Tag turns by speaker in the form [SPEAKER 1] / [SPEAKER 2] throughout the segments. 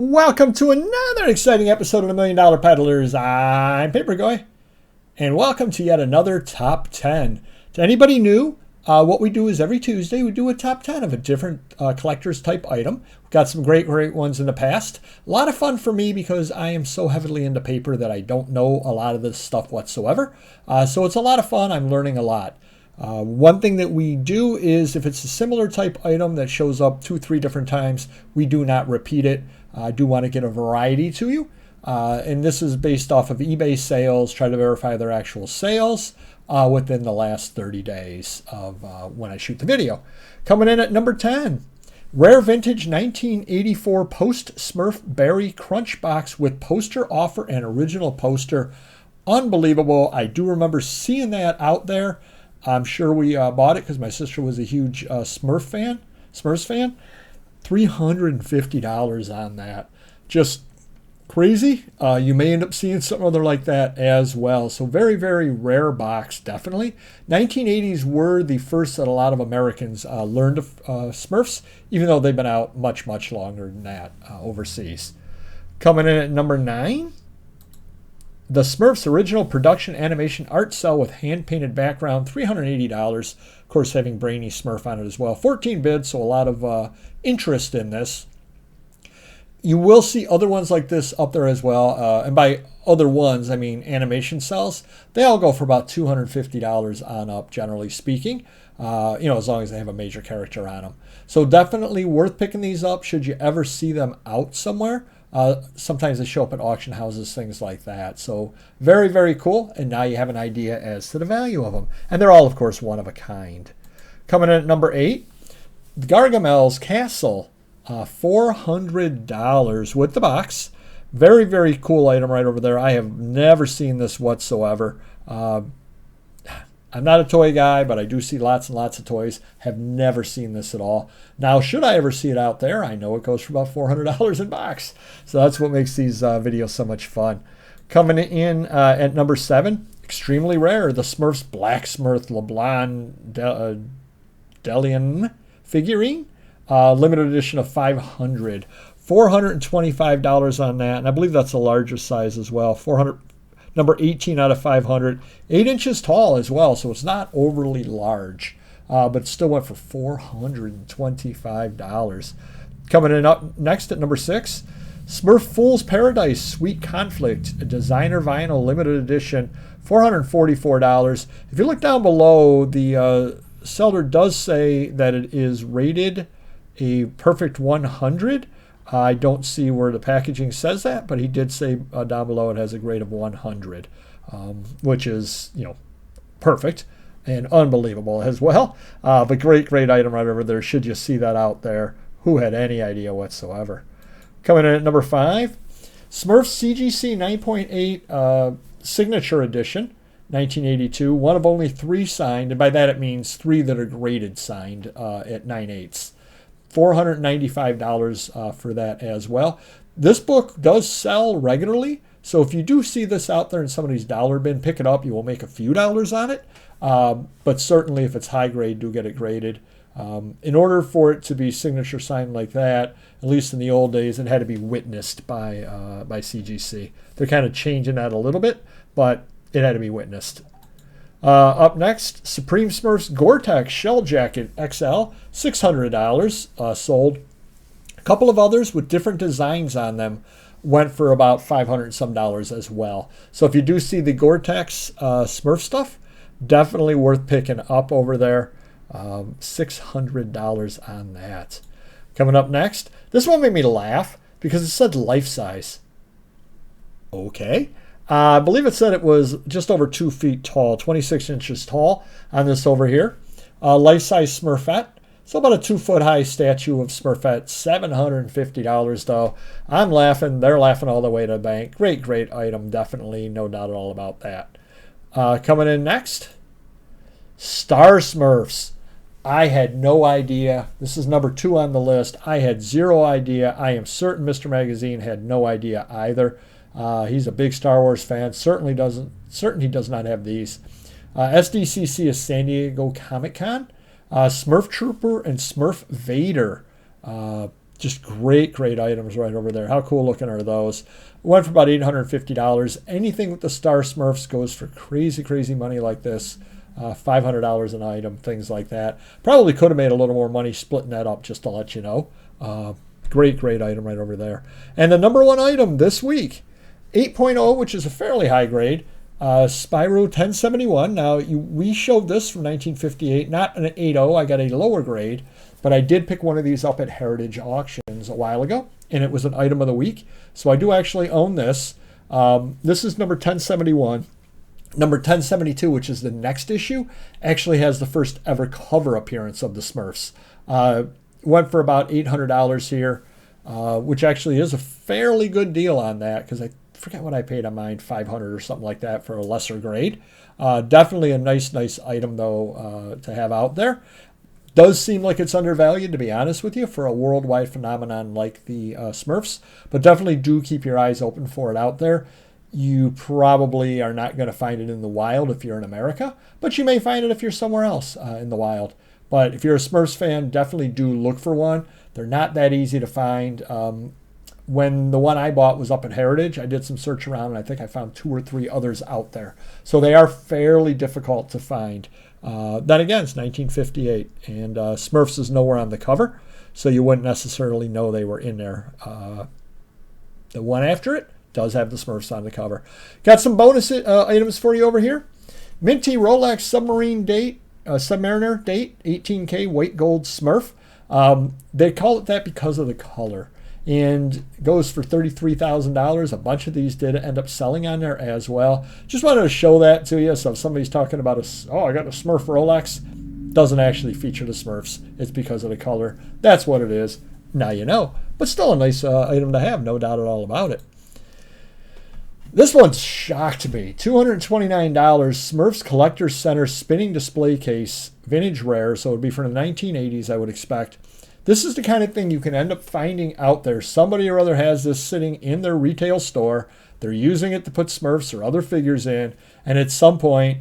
[SPEAKER 1] Welcome to another exciting episode of the Million Dollar Peddlers. I'm Paperboy, and welcome to yet another Top 10. To anybody new, what we do is every Tuesday we do a Top 10 of a different collector's type item. We've got some great ones in the past. A lot of fun for me because I am so heavily into paper that I don't know a lot of this stuff whatsoever. So it's a lot of fun. I'm learning a lot. One thing that we do is if it's a similar type item that shows up 2-3 different times, we do not repeat it. I do want to get a variety to you. And this is based off of eBay sales, try to verify their actual sales within the last 30 days of when I shoot the video. Coming in at number 10, Rare Vintage 1984 Post Smurf Berry Crunch Box with poster offer and original poster. Unbelievable. I do remember seeing that out there. I'm sure we bought it because my sister was a huge Smurfs fan. $350 on that. Just crazy. You may end up seeing something other like that as well. So very, very rare box, definitely. 1980s were the first that a lot of Americans learned of Smurfs, even though they've been out much, much longer than that overseas. Coming in at number 9, the Smurfs original production animation art cell with hand-painted background, $380. Of course, having Brainy Smurf on it as well. 14 bids, so a lot of interest in this. You will see other ones like this up there as well. And by other ones, I mean animation cells. They all go for about $250 on up, generally speaking. As long as they have a major character on them. So definitely worth picking these up should you ever see them out somewhere. Sometimes they show up at auction houses, things like that. So very, very cool. And now you have an idea as to the value of them. And they're all, of course, one of a kind. Coming in at number 8, Gargamel's Castle, $400 with the box. Very, very cool item right over there. I have never seen this whatsoever. I'm not a toy guy, but I do see lots and lots of toys. Have never seen this at all. Now, should I ever see it out there, I know it goes for about $400 in box. So that's what makes these videos so much fun. Coming in at number 7, extremely rare, the Smurfs Black Smurf LeBlanc Delian figurine. Limited edition of 500. $425 on that, and I believe that's a larger size as well. Number 18 out of 500. 8 inches tall as well, so it's not overly large. But it still went for $425. Coming in up next at number 6, Smurf Fool's Paradise Sweet Conflict, a designer vinyl limited edition, $444. If you look down below, the seller does say that it is rated a perfect 100. I don't see where the packaging says that, but he did say down below it has a grade of 100, which is, perfect and unbelievable as well. But great item right over there. Should you see that out there? Who had any idea whatsoever? Coming in at number 5, Smurfs CGC 9.8 Signature Edition, 1982. One of only 3 signed, and by that it means 3 that are graded signed at 9/8. $495 for that as well. This book does sell regularly, so if you do see this out there in somebody's dollar bin, pick it up. You will make a few dollars on it, but certainly if it's high grade, do get it graded. In order for it to be signature signed like that, at least in the old days, it had to be witnessed by CGC. They're kind of changing that a little bit, but it had to be witnessed. Up next, Supreme Smurfs Gore-Tex Shell Jacket XL, $600 sold. A couple of others with different designs on them went for about $500 some as well. So if you do see the Gore-Tex Smurf stuff, definitely worth picking up over there. $600 on that. Coming up next, this one made me laugh because it said life size. Okay. I believe it said it was just over 2 feet tall, 26 inches tall on this over here. Life-size Smurfette. So about a 2-foot-high statue of Smurfette. $750 though. I'm laughing. They're laughing all the way to the bank. Great item. Definitely. No doubt at all about that. Coming in next, Star Smurfs. I had no idea. This is number 2 on the list. I had zero idea. I am certain Mr. Magazine had no idea either. He's a big Star Wars fan. Certain he does not have these. SDCC is San Diego Comic Con. Smurf Trooper and Smurf Vader. Just great, great items right over there. How cool looking are those? Went for about $850. Anything with the Star Smurfs goes for crazy, crazy money like this. $500 an item, things like that. Probably could have made a little more money splitting that up, just to let you know. Great, great item right over there. And the number one item this week, 8.0, which is a fairly high grade, Spyro 1071. Now, we showed this from 1958, not an 8.0. I got a lower grade, but I did pick one of these up at Heritage Auctions a while ago, and it was an item of the week. So I do actually own this. This is number 1071. Number 1072, which is the next issue, actually has the first ever cover appearance of the Smurfs. Went for about $800 here, which actually is a fairly good deal on that, because I forget what I paid on mine, $500 or something like that for a lesser grade. Definitely a nice item, though, to have out there. Does seem like it's undervalued, to be honest with you, for a worldwide phenomenon like the Smurfs, but definitely do keep your eyes open for it out there. You probably are not going to find it in the wild if you're in America, but you may find it if you're somewhere else in the wild. But if you're a Smurfs fan, definitely do look for one. They're not that easy to find. When the one I bought was up at Heritage, I did some search around, and I think I found 2 or 3 others out there. So they are fairly difficult to find. Then again, it's 1958, and Smurfs is nowhere on the cover, so you wouldn't necessarily know they were in there. The one after it does have the Smurfs on the cover. Got some bonus items for you over here. Minty Rolex Submariner date, 18K white gold Smurf. They call it that because of the color, and goes for $33,000. A bunch of these did end up selling on there as well. Just wanted to show that to you. So if somebody's talking about I got a Smurf Rolex, doesn't actually feature the Smurfs. It's because of the color. That's what it is. Now you know. But still a nice item to have, no doubt at all about it. This one shocked me. $229. Smurfs Collector's Center spinning display case, vintage rare, so it would be from the 1980s, I would expect. This is the kind of thing you can end up finding out there. Somebody or other has this sitting in their retail store. They're using it to put Smurfs or other figures in, and at some point,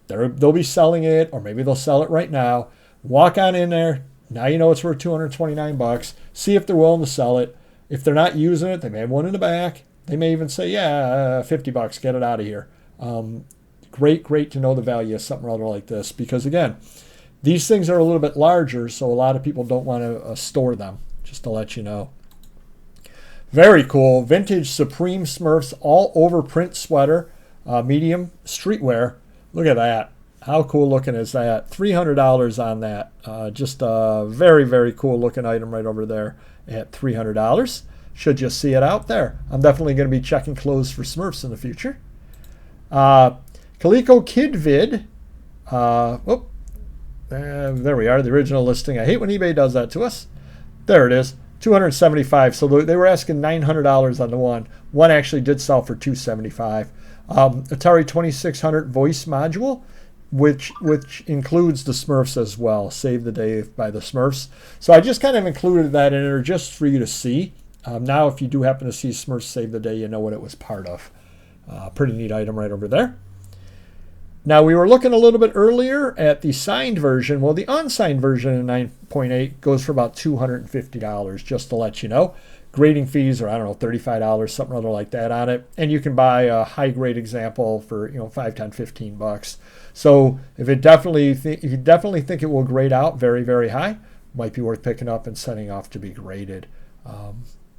[SPEAKER 1] they'll be selling it, or maybe they'll sell it right now. Walk on in there. Now you know it's worth $229. See if they're willing to sell it. If they're not using it, they may have one in the back. They may even say, $50, get it out of here. Great to know the value of something rather like this, because again, these things are a little bit larger, so a lot of people don't want to store them, just to let you know. Very cool. Vintage Supreme Smurfs all over print sweater, medium streetwear. Look at that. How cool looking is that? $300 on that. Just a very, very cool looking item right over there at $300. Should just see it out there. I'm definitely going to be checking clothes for Smurfs in the future. Coleco Kid Vid. There we are, the original listing. I hate when eBay does that to us. There it is, $275. So they were asking $900 on the one. One actually did sell for $275. Atari 2600 voice module, which includes the Smurfs as well. Save the Day by the Smurfs. So I just kind of included that in there just for you to see. Now, if you do happen to see Smurfs Save the Day, you know what it was part of. Pretty neat item right over there. Now, we were looking a little bit earlier at the signed version. Well, the unsigned version in 9.8 goes for about $250, just to let you know. Grading fees are, $35, something other like that on it. And you can buy a high-grade example for, $5, $10, $15. So if you definitely think it will grade out very, very high, might be worth picking up and sending off to be graded.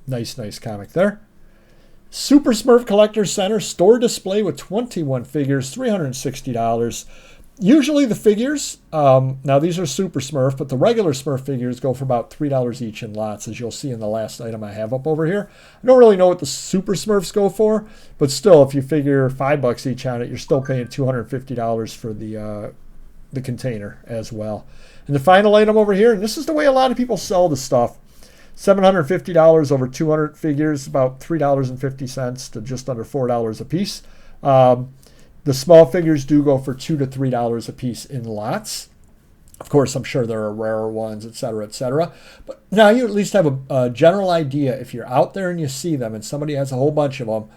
[SPEAKER 1] Nice comic there. Super Smurf Collector Center store display with 21 figures, $360. Usually the figures, now these are Super Smurf, but the regular Smurf figures go for about $3 each in lots, as you'll see in the last item I have up over here. I don't really know what the Super Smurfs go for, but still, if you figure $5 each on it, you're still paying $250 for the container as well. And the final item over here, and this is the way a lot of people sell the stuff, $750 over 200 figures, about $3.50 to just under $4 a piece. The small figures do go for $2 to $3 a piece in lots. Of course, I'm sure there are rarer ones, etc., etc. But now you at least have a general idea. If you're out there and you see them and somebody has a whole bunch of them,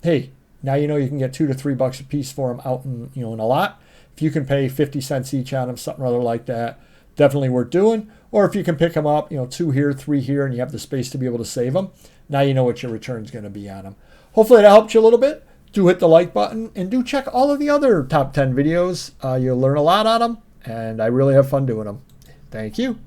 [SPEAKER 1] hey, now you know you can get $2 to $3 a piece for them out in a lot. If you can pay 50 cents each on them, something rather like that, definitely worth doing. Or if you can pick them up, 2 here, 3 here, and you have the space to be able to save them, now you know what your return is going to be on them. Hopefully that helped you a little bit. Do hit the like button, and do check all of the other top 10 videos. You'll learn a lot on them, and I really have fun doing them. Thank you.